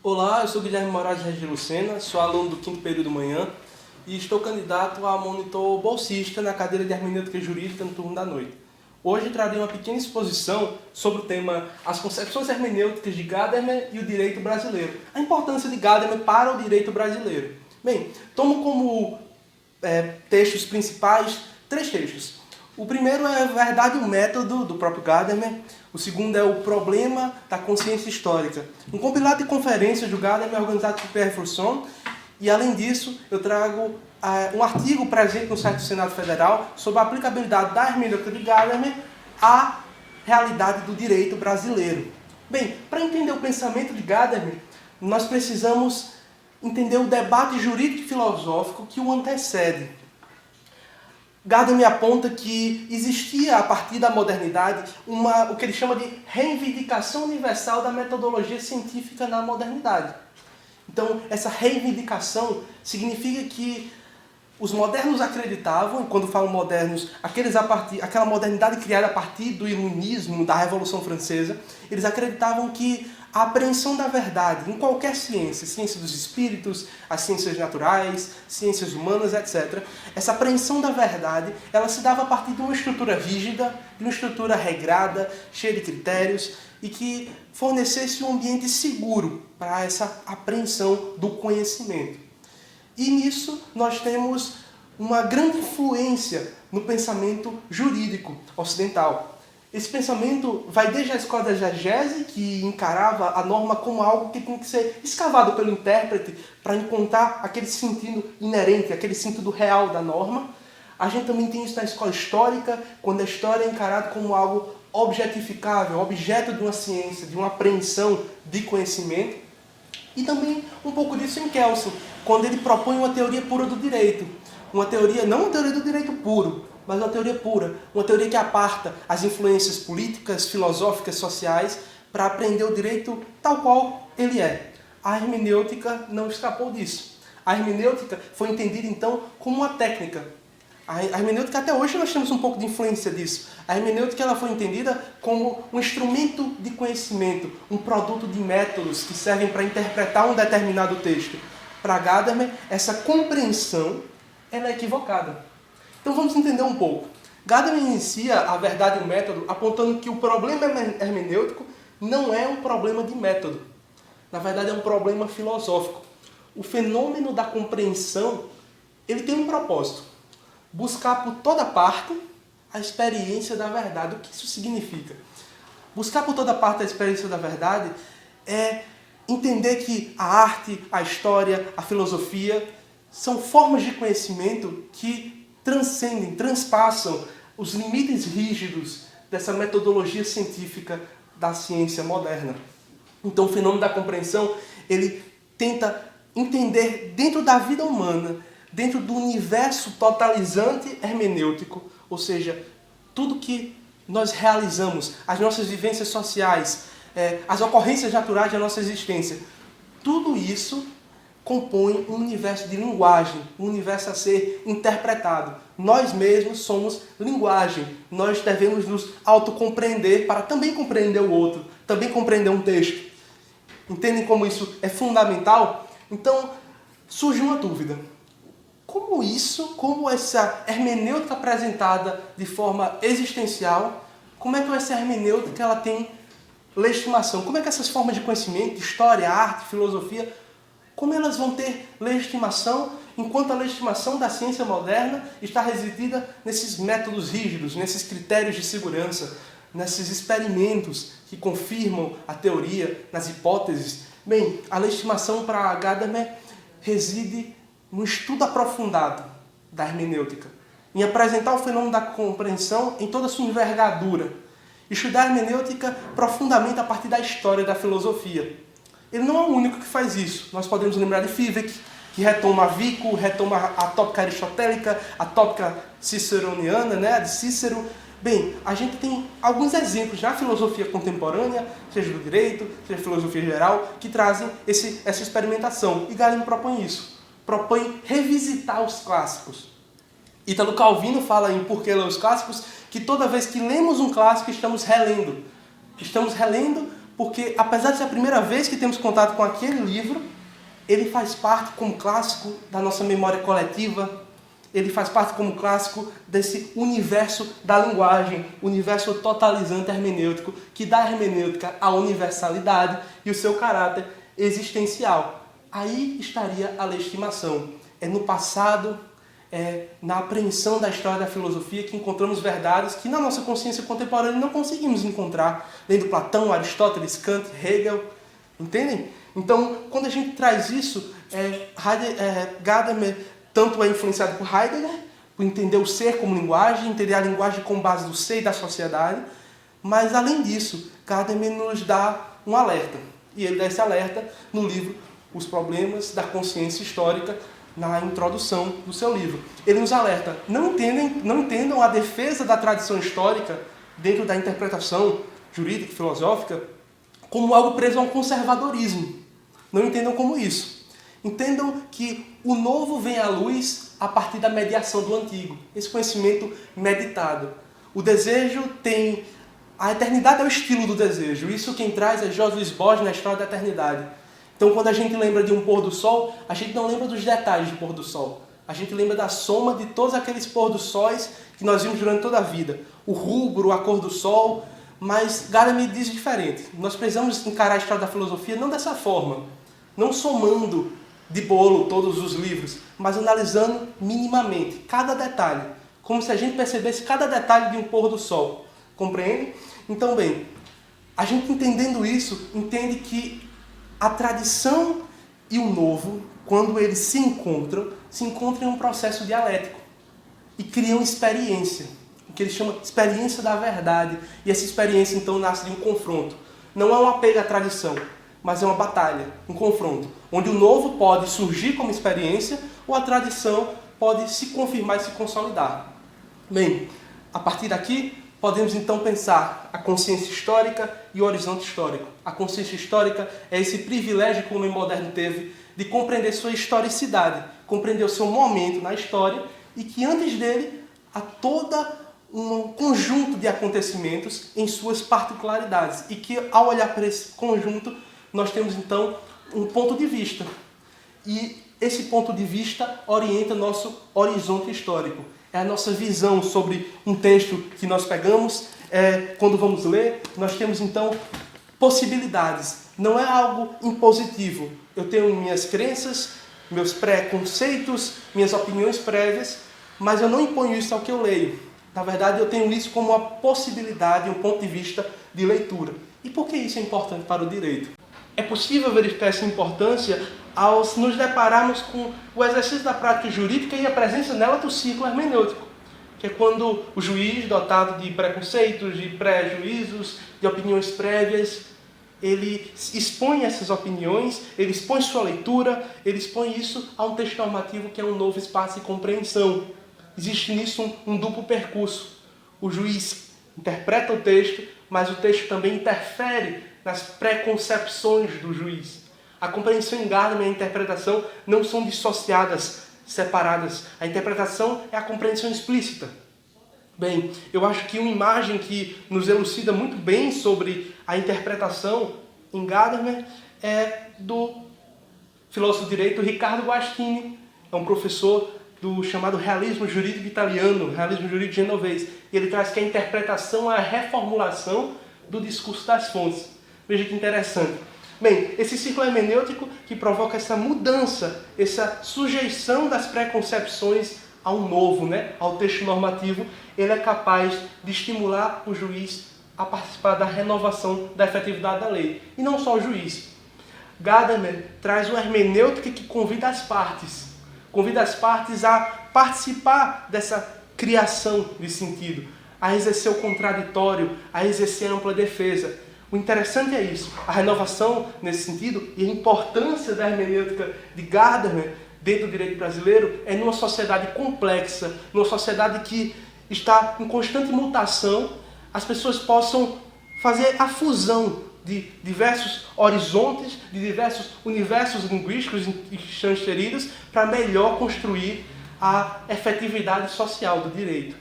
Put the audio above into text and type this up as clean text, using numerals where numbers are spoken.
Olá, eu sou Guilherme Moraes Regis Lucena, sou aluno do 5º período manhã e estou candidato a monitor bolsista na cadeira de Hermenêutica Jurídica no turno da noite. Hoje trarei uma pequena exposição sobre o tema As concepções hermenêuticas de Gadamer e o direito brasileiro. A importância de Gadamer para o direito brasileiro. Bem, tomo como textos principais 3 textos. O primeiro é a Verdade e o Método, do próprio Gadamer. O segundo é o Problema da Consciência Histórica, um compilado de conferências do Gadamer organizado por Pierre Frousson. E, além disso, eu trago um artigo presente no site do Senado Federal sobre a aplicabilidade da hermenêutica de Gadamer à realidade do direito brasileiro. Bem, para entender o pensamento de Gadamer, nós precisamos entender o debate jurídico e filosófico que o antecede. Gadamer aponta que existia, a partir da modernidade, o que ele chama de reivindicação universal da metodologia científica na modernidade. Então, essa reivindicação significa que os modernos acreditavam, e quando falam modernos, aquela modernidade criada a partir do iluminismo, da Revolução Francesa, eles acreditavam que a apreensão da verdade em qualquer ciência, ciência dos espíritos, as ciências naturais, ciências humanas, etc., essa apreensão da verdade, ela se dava a partir de uma estrutura rígida, de uma estrutura regrada, cheia de critérios, e que fornecesse um ambiente seguro para essa apreensão do conhecimento. E nisso nós temos uma grande influência no pensamento jurídico ocidental. Esse pensamento vai desde a escola da exegese, que encarava a norma como algo que tem que ser escavado pelo intérprete para encontrar aquele sentido inerente, aquele sentido real da norma. A gente também tem isso na escola histórica, quando a história é encarada como algo objetificável, objeto de uma ciência, de uma apreensão de conhecimento. E também um pouco disso em Kelsen, quando ele propõe uma teoria pura do direito. Uma teoria, não uma teoria do direito puro, mas uma teoria pura. Uma teoria que aparta as influências políticas, filosóficas, sociais, para aprender o direito tal qual ele é. A hermenêutica não escapou disso. A hermenêutica foi entendida, então, como uma técnica. A hermenêutica, até hoje, nós temos um pouco de influência disso. A hermenêutica ela foi entendida como um instrumento de conhecimento, um produto de métodos que servem para interpretar um determinado texto. Para Gadamer, essa compreensão ela é equivocada. Então vamos entender um pouco. Gadamer inicia a Verdade e o Método apontando que o problema hermenêutico não é um problema de método. Na verdade, é um problema filosófico. O fenômeno da compreensão ele tem um propósito. Buscar por toda parte a experiência da verdade. O que isso significa? Buscar por toda parte a experiência da verdade é entender que a arte, a história, a filosofia são formas de conhecimento que transcendem, transpassam os limites rígidos dessa metodologia científica da ciência moderna. Então, o fenômeno da compreensão, ele tenta entender dentro da vida humana, dentro do universo totalizante hermenêutico, ou seja, tudo que nós realizamos, as nossas vivências sociais, as ocorrências naturais da nossa existência, tudo isso compõe um universo de linguagem, um universo a ser interpretado. Nós mesmos somos linguagem. Nós devemos nos autocompreender para também compreender o outro, também compreender um texto. Entendem como isso é fundamental? Então, surge uma dúvida. Como essa hermenêutica apresentada de forma existencial, como é que essa hermenêutica ela tem legitimação? Como é que essas formas de conhecimento, história, arte, filosofia, como elas vão ter legitimação, enquanto a legitimação da ciência moderna está residida nesses métodos rígidos, nesses critérios de segurança, nesses experimentos que confirmam a teoria, nas hipóteses? Bem, a legitimação para Gadamer reside no estudo aprofundado da hermenêutica, em apresentar o fenômeno da compreensão em toda a sua envergadura, estudar a hermenêutica profundamente a partir da história da filosofia. Ele não é o único que faz isso. Nós podemos lembrar de Fivék, que retoma a Vico, retoma a tópica aristotélica, a tópica ciceroniana, né, de Cícero. Bem, a gente tem alguns exemplos na filosofia contemporânea, seja do direito, seja filosofia geral, que trazem essa experimentação. E Gadamer propõe isso. Propõe revisitar os clássicos. Ítalo Calvino fala em Por que ler os clássicos, que toda vez que lemos um clássico, estamos relendo. Estamos relendo porque apesar de ser a primeira vez que temos contato com aquele livro, ele faz parte como clássico da nossa memória coletiva, ele faz parte como clássico desse universo da linguagem, universo totalizante hermenêutico, que dá à hermenêutica a universalidade e o seu caráter existencial. Aí estaria a legitimação. É no passado, na apreensão da história da filosofia que encontramos verdades que na nossa consciência contemporânea não conseguimos encontrar, lendo Platão, Aristóteles, Kant, Hegel, entendem? Então, quando a gente traz isso, Gadamer tanto é influenciado por Heidegger, por entender o ser como linguagem, entender a linguagem como base do ser e da sociedade, mas além disso, Gadamer nos dá um alerta, e ele dá esse alerta no livro Os Problemas da Consciência Histórica, na introdução do seu livro. Ele nos alerta, não entendam a defesa da tradição histórica dentro da interpretação jurídica e filosófica como algo preso a um conservadorismo. Não entendam como isso. Entendam que o novo vem à luz a partir da mediação do antigo, esse conhecimento meditado. O desejo tem... A eternidade é o estilo do desejo. Isso quem traz é Jorge Luiz Borges na História da Eternidade. Então, quando a gente lembra de um pôr do sol, a gente não lembra dos detalhes do pôr do sol. A gente lembra da soma de todos aqueles pôr do sóis que nós vimos durante toda a vida. O rubro, a cor do sol, mas Gadamer diz diferente. Nós precisamos encarar a história da filosofia não dessa forma, não somando de bolo todos os livros, mas analisando minimamente cada detalhe, como se a gente percebesse cada detalhe de um pôr do sol. Compreende? Então, bem, a gente entendendo isso, entende que a tradição e o novo, quando eles se encontram em um processo dialético e criam experiência, o que ele chama de experiência da verdade. E essa experiência, então, nasce de um confronto. Não é um apego à tradição, mas é uma batalha, um confronto, onde o novo pode surgir como experiência ou a tradição pode se confirmar e se consolidar. Bem, a partir daqui, podemos então pensar a consciência histórica e o horizonte histórico. A consciência histórica é esse privilégio que o homem moderno teve de compreender sua historicidade, compreender o seu momento na história e que antes dele há todo um conjunto de acontecimentos em suas particularidades e que ao olhar para esse conjunto nós temos então um ponto de vista e esse ponto de vista orienta nosso horizonte histórico. É a nossa visão sobre um texto que nós pegamos, quando vamos ler, nós temos então possibilidades. Não é algo impositivo. Eu tenho minhas crenças, meus preconceitos, minhas opiniões prévias, mas eu não imponho isso ao que eu leio. Na verdade, eu tenho isso como uma possibilidade, um ponto de vista de leitura. E por que isso é importante para o direito? É possível verificar essa importância ao nos depararmos com o exercício da prática jurídica e a presença nela do ciclo hermenêutico, que é quando o juiz, dotado de preconceitos, de pré-juízos, de opiniões prévias, ele expõe essas opiniões, ele expõe sua leitura, ele expõe isso a um texto normativo que é um novo espaço de compreensão. Existe nisso um duplo percurso. O juiz interpreta o texto, mas o texto também interfere nas preconcepções do juiz. A compreensão em Gadamer e a interpretação não são dissociadas, separadas. A interpretação é a compreensão explícita. Bem, eu acho que uma imagem que nos elucida muito bem sobre a interpretação em Gadamer é do filósofo do direito Riccardo Guattini. É um professor do chamado realismo jurídico italiano, realismo jurídico genovês. E ele traz que a interpretação é a reformulação do discurso das fontes. Veja que interessante. Bem, esse ciclo hermenêutico que provoca essa mudança, essa sujeição das preconcepções ao novo, ao texto normativo, ele é capaz de estimular o juiz a participar da renovação da efetividade da lei. E não só o juiz. Gadamer traz uma hermenêutica que convida as partes a participar dessa criação de sentido, a exercer o contraditório, a exercer a ampla defesa. O interessante é isso, a renovação nesse sentido e a importância da hermenêutica de Gadamer dentro do direito brasileiro é numa sociedade complexa, numa sociedade que está em constante mutação, as pessoas possam fazer a fusão de diversos horizontes, de diversos universos linguísticos transferidos para melhor construir a efetividade social do direito.